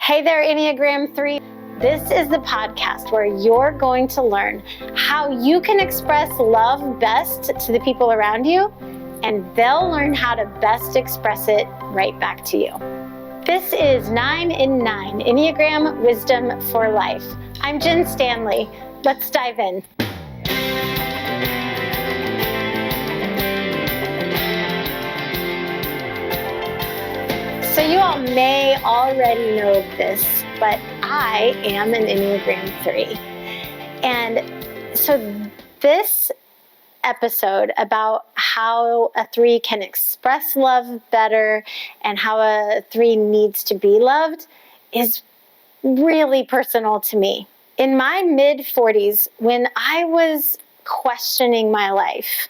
Hey there, Enneagram 3. This is the podcast where you're going to learn how you can express love best to the people around you, and they'll learn how to best express it right back to you. This is 9 in 9, Enneagram Wisdom for Life. I'm Jen Stanley. Let's dive in. So you all may already know this, but I am an Enneagram 3. And so this episode about how a 3 can express love better and how a 3 needs to be loved is really personal to me. In my mid-40s, when I was questioning my life,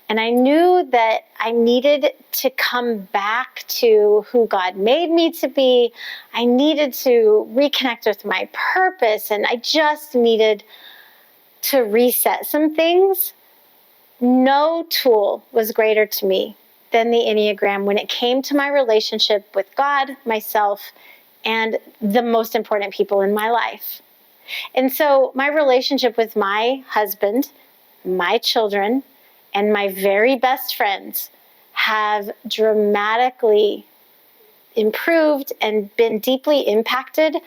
and I knew that I needed to come back to who God made me to be. I needed to reconnect with my purpose, and I just needed to reset some things. No tool was greater to me than the Enneagram when it came to my relationship with God, myself, and the most important people in my life. And so my relationship with my husband, my children, and my very best friends have dramatically improved and been deeply impacted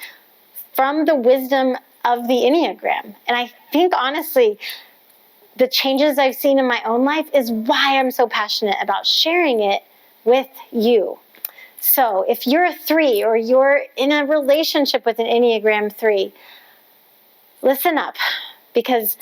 from the wisdom of the Enneagram. And I think, honestly, the changes I've seen in my own life is why I'm so passionate about sharing it with you. So if you're a 3 or you're in a relationship with an Enneagram 3, listen up, because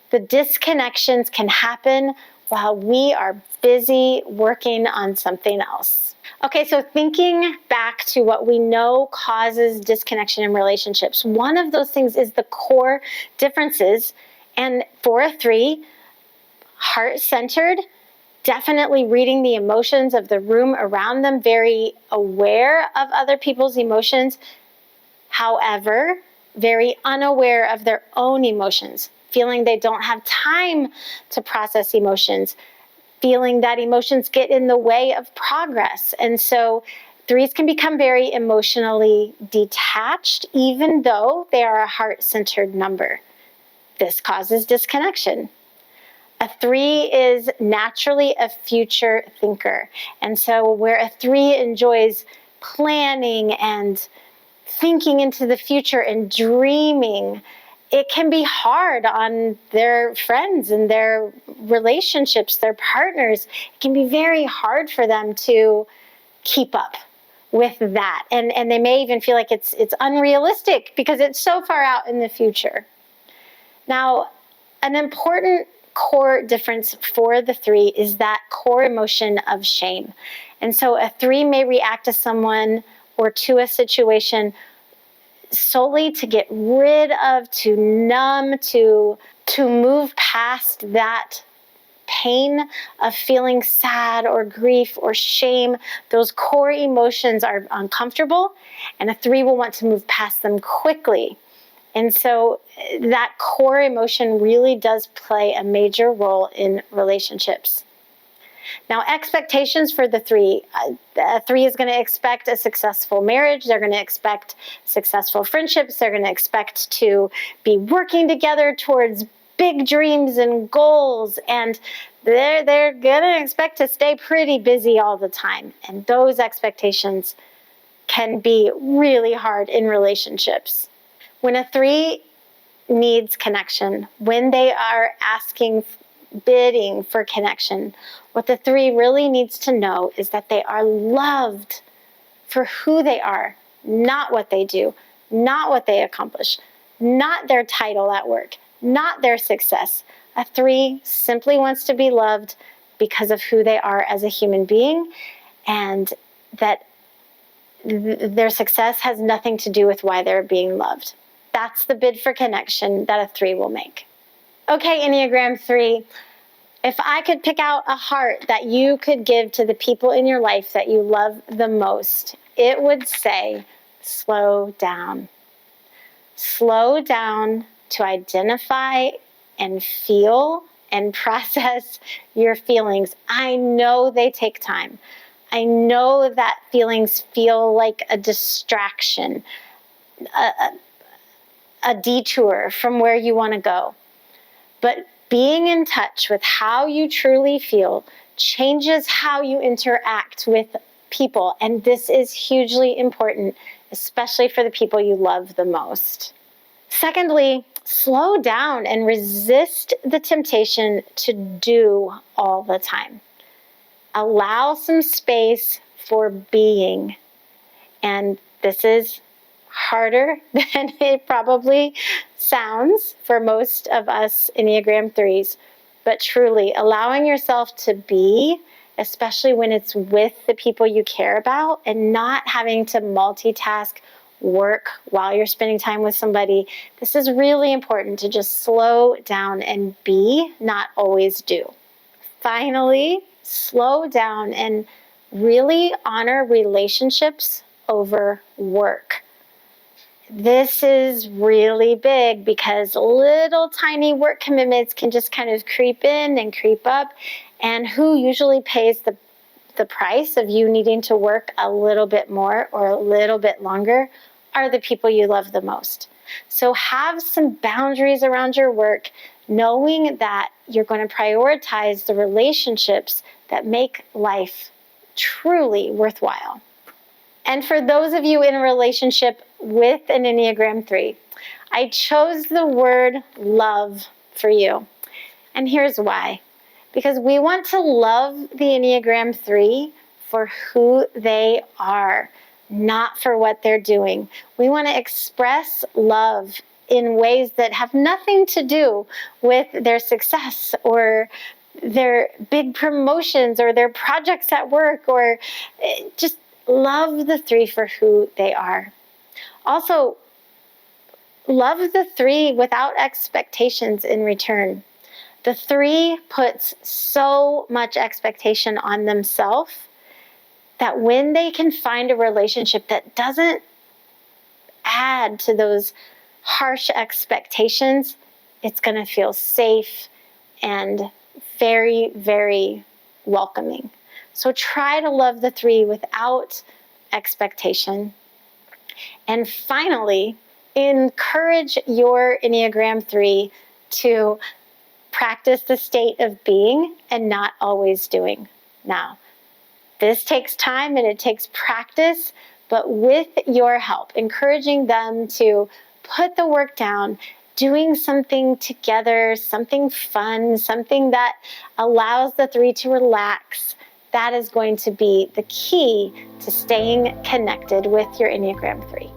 the disconnections can happen while we are busy working on something else. Okay, so thinking back to what we know causes disconnection in relationships, one of those things is the core differences. And for a 3, heart-centered, definitely reading the emotions of the room around them, very aware of other people's emotions, however, very unaware of their own emotions, feeling they don't have time to process emotions, feeling that emotions get in the way of progress. And so 3s can become very emotionally detached, even though they are a heart-centered number. This causes disconnection. A 3 is naturally a future thinker. And so where a 3 enjoys planning and thinking into the future and dreaming, it can be hard on their friends and their relationships, their partners. It can be very hard for them to keep up with that. And they may even feel like it's unrealistic because it's so far out in the future. Now, an important core difference for the 3 is that core emotion of shame. And so a 3 may react to someone or to a situation solely to get rid of, to numb, to move past that pain of feeling sad or grief or shame. Those core emotions are uncomfortable, and a 3 will want to move past them quickly. And so that core emotion really does play a major role in relationships. Now, expectations for the 3. A 3 is going to expect a successful marriage. They're going to expect successful friendships. They're going to expect to be working together towards big dreams and goals. And they're going to expect to stay pretty busy all the time. And those expectations can be really hard in relationships. When a 3 needs connection, when they are bidding for connection, what the 3 really needs to know is that they are loved for who they are, not what they do, not what they accomplish, not their title at work, not their success. A 3 simply wants to be loved because of who they are as a human being, and that their success has nothing to do with why they're being loved. That's the bid for connection that a 3 will make. Okay, Enneagram 3, if I could pick out a heart that you could give to the people in your life that you love the most, it would say, slow down. Slow down to identify and feel and process your feelings. I know they take time. I know that feelings feel like a distraction. a detour from where you want to go. But being in touch with how you truly feel changes how you interact with people. And this is hugely important, especially for the people you love the most. Secondly, slow down and resist the temptation to do all the time. Allow some space for being. And this is harder than it probably sounds for most of us Enneagram 3s, but truly allowing yourself to be, especially when it's with the people you care about, and not having to multitask work while you're spending time with somebody. This is really important, to just slow down and be, not always do. Finally, slow down and really honor relationships over work. This is really big because little tiny work commitments can just kind of creep in and creep up. And who usually pays the price of you needing to work a little bit more or a little bit longer are the people you love the most. So have some boundaries around your work, knowing that you're going to prioritize the relationships that make life truly worthwhile. And for those of you in a relationship with an Enneagram 3, I chose the word love for you. And here's why. Because we want to love the Enneagram 3 for who they are, not for what they're doing. We want to express love in ways that have nothing to do with their success or their big promotions or their projects at work, or just love the 3 for who they are. Also, love the 3 without expectations in return. The 3 puts so much expectation on themselves that when they can find a relationship that doesn't add to those harsh expectations, it's going to feel safe and very, very welcoming. So try to love the 3 without expectation. And finally, encourage your Enneagram 3 to practice the state of being and not always doing. Now, this takes time and it takes practice, but with your help, encouraging them to put the work down, doing something together, something fun, something that allows the 3 to relax, that is going to be the key to staying connected with your Enneagram 3.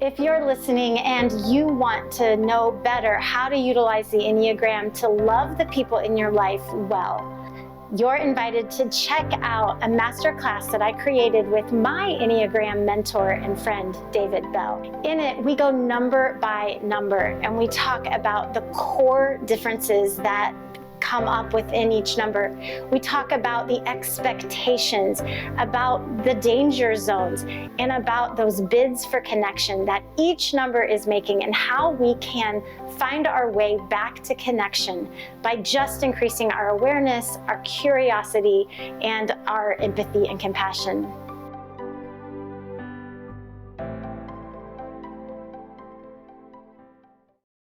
If you're listening and you want to know better how to utilize the Enneagram to love the people in your life well, you're invited to check out a masterclass that I created with my Enneagram mentor and friend, David Bell. In it, we go number by number and we talk about the core differences that come up within each number. We talk about the expectations, about the danger zones, and about those bids for connection that each number is making, and how we can find our way back to connection by just increasing our awareness, our curiosity, and our empathy and compassion.